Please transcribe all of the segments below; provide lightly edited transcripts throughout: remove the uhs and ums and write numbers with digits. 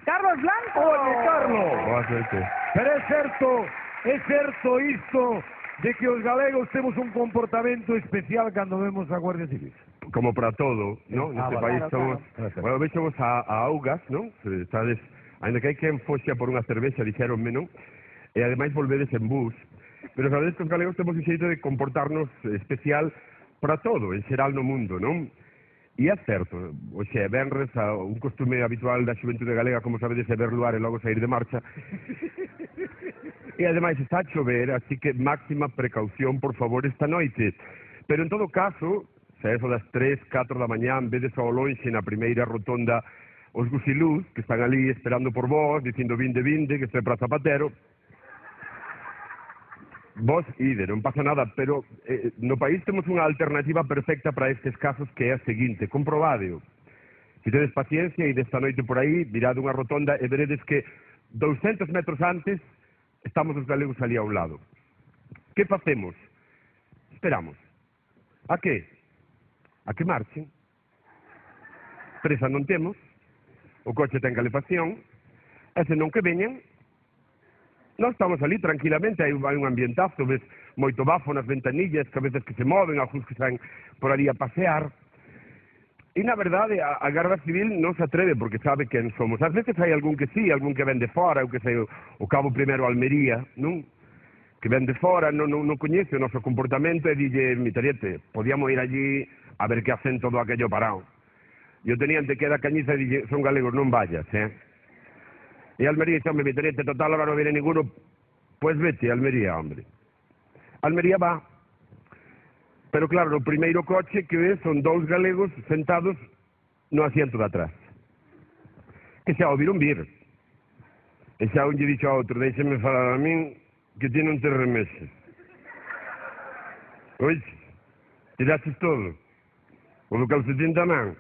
Carlos Blanco! Oye, Carlos! Boa noite. Pero é certo isto de que os galegos temos un comportamento especial cando vemos a Guardia Civil. Como para todo, ¿no? Neste país claro, somos... claro. Bueno, vexamos a augas, ¿no? Estades... Ainda que hai quen foxa por unha cervexa, dixeronme, non? E ademais volvedes en bus. Pero sabedes que os galegos temos un xeito de comportarnos especial para todo, en xeral no mundo, non? E é certo, hoxe é venres, un costume habitual da xuventude galega, como sabedes, é ver luar e logo sair de marcha. E ademais está a chover, así que máxima precaución, por favor, esta noite. Pero en todo caso, se é eso das 3, 4 da mañán, vedes ao lonxe na primeira rotonda os gusilús, que están ali esperando por vos, dicindo vinde, vinde, que este é para Zapatero. Vos ide, non pasa nada, pero no país temos unha alternativa perfecta para estes casos, que é a seguinte, comprobádeo. Se tedes paciencia e desta noite por aí, virade unha rotonda e veredes que 200 metros antes estamos os galegos ali ao lado. Que facemos? Esperamos. A que? A que marchen. Presa non temos, o coche ten calefacción, e se non que veñen, nós estamos ali tranquilamente, hai un ambientazo, ves moito bafo nas ventanillas, que a veces que se moven, algúns que saen por ali a pasear. E na verdade, a Garda Civil non se atreve porque sabe quen somos. Ás veces hai algún que sí, algún que ven de fora, o que sei, o cabo primeiro Almería, non? Que ven de fora, non coñece o noso comportamento e dille, mitariete, podíamos ir allí a ver que hacen todo aquello parado. E o teniente que da Cañiza e dille, son galegos, non vayas, E Almería dice, hombre, mitariete, total, ahora non viene ninguno, pues vete, Almería, hombre. Almería va. Pero claro, o primeiro coche que ve son 2 galegos sentados no asiento de atrás. Que xa o viron vir. E xa un lle dixo a outro, déxeme falar a min que ti non te remeses. Oixe, tiraches todo. O do calcetín tamén.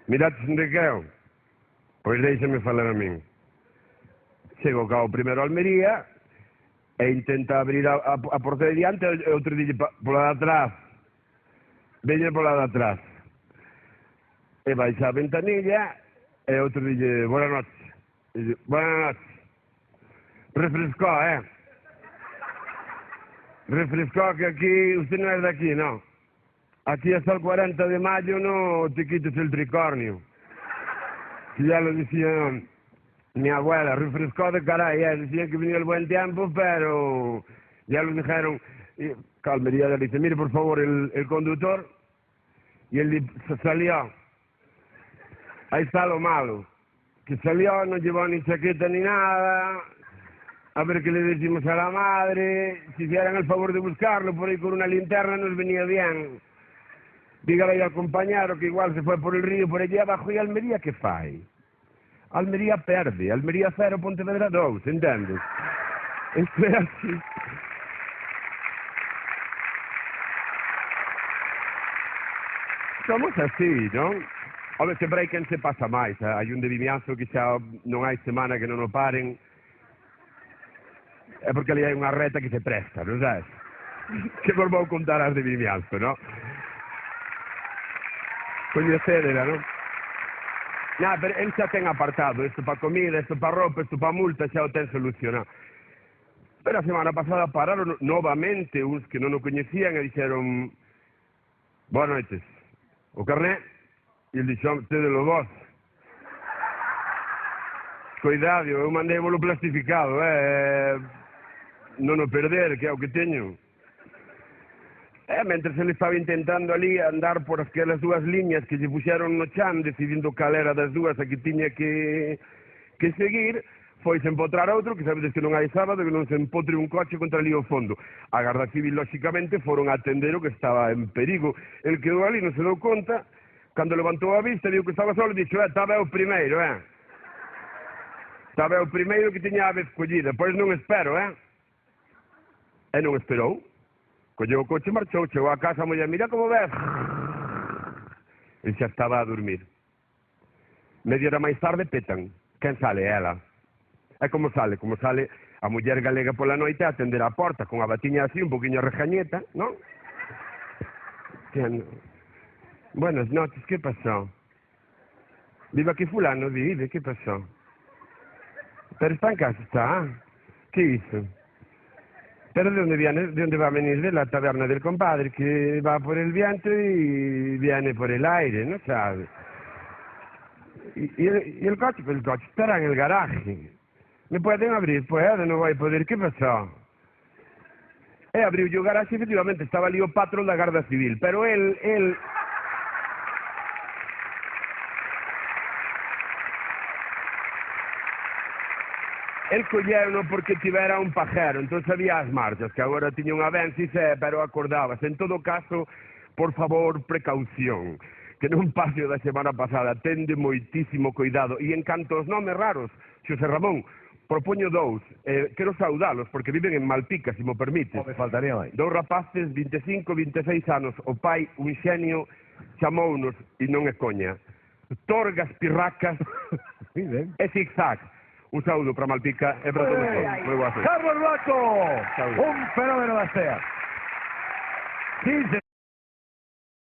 Miraches onde queo. Pois déxeme falar a min. Chega o cabo primeiro a Almería e intenta abrir a porta de diante e outro dille pola de atrás. Veñe pola de atrás. E baixa a ventanilla e outro dille, buenas noches. E dille, buenas noches. Refrescó, Refrescó que aquí, usted no es de aquí, ¿no? Aquí hasta el 40 de mayo no te quites el tricornio. Que ya lo decía mi abuela, refrescó de caray, decían que venía el buen tiempo, pero ya lo dijeron. Y Calmería le dice, mire por favor el conductor, y él se salió. Ahí está lo malo, que salió, no llevó ni chaqueta ni nada. A ver qué le decimos a la madre, si hicieran el favor de buscarlo por ahí con una linterna nos venía bien. Dígale ahí al compañero que igual se fue por el río por allí abajo. E Almería que fai? Almería perde, Almería 0, Pontevedra 2, entendes? Isto é así. Somos así, non? Home, sempre hai quen se pasa máis. Hai un de Vimianzo que xa non hai semana que non o paren. É porque ali hai unha reta que se presta, non sabes? Que vos vou contar as de Vimianzo, non? Coñecédela, non? Non, pero el xa ten apartado, isto para comida, isto para roupa, isto para multa, xa o ten solucionado. Pero a semana pasada pararon novamente uns que non o coñecían e dixeron, boas noites, o carné, e el dixo, tédelo vos. Coidado, eu mandémolo plastificado, non o perder, que é o que teño. Mentre ele estaba intentando ali andar por aquelas dúas liñas que lle puxeron no chan, decidindo cal era das dúas a que tiña que seguir, foi se empotrar outro, que sabedes que non hai sábado, que non se empotre un coche contra ali ao fondo. A Garda Civil, lóxicamente, foron a atender o que estaba en perigo. El quedou ali, non se deu conta, cando levantou a vista, viu que estaba solo, dixo, estaba o primeiro, Estaba o primeiro que tiña a vez collida, pois non espero, E non esperou. Colleu o coche e marchou, chegou a casa, a muller, mira como ves. E xa estaba a dormir. Media hora máis tarde petan. Quen sale? Ela. E como sale? Como sale a muller galega pola noite a atender a porta, con a batiña así, un poquinho rejañeta, non? Buenas noches, ¿qué pasó? Vive aquí fulano, vive, ¿qué pasó? Pero está en casa, está. ¿Qué hizo? Pero ¿de dónde viene? ¿De dónde va a venir? De la taberna del compadre, que va por el viento y viene por el aire, ¿no sabe? Y el coche? Pues el coche estará en el garaje. ¿Me pueden abrir? Puedo, no voy a poder. ¿Qué pasó? Abriu yo o garaxe, efectivamente, estaba ali o patrón da Garda Civil, pero el colleuno porque tivera un pajero, entón sabía as marchas, que agora tiña un avensis, pero acordabas. En todo caso, por favor, precaución, que non pase o da semana pasada, tende moitísimo cuidado. E en canto aos nomes raros, Xosé Ramón, propoño dous, quero saudalos, porque viven en Malpica, se mo permites. Me faltaría máis. Dous rapaces, 25, 26 anos, o pai, un xenio, chamounos, e non é coña, Torgas, Pirracas e Zigzag. Un saúdo para Malpica e para todos. Moi boa. Carlos Blanco, un fenómeno da SEA. 15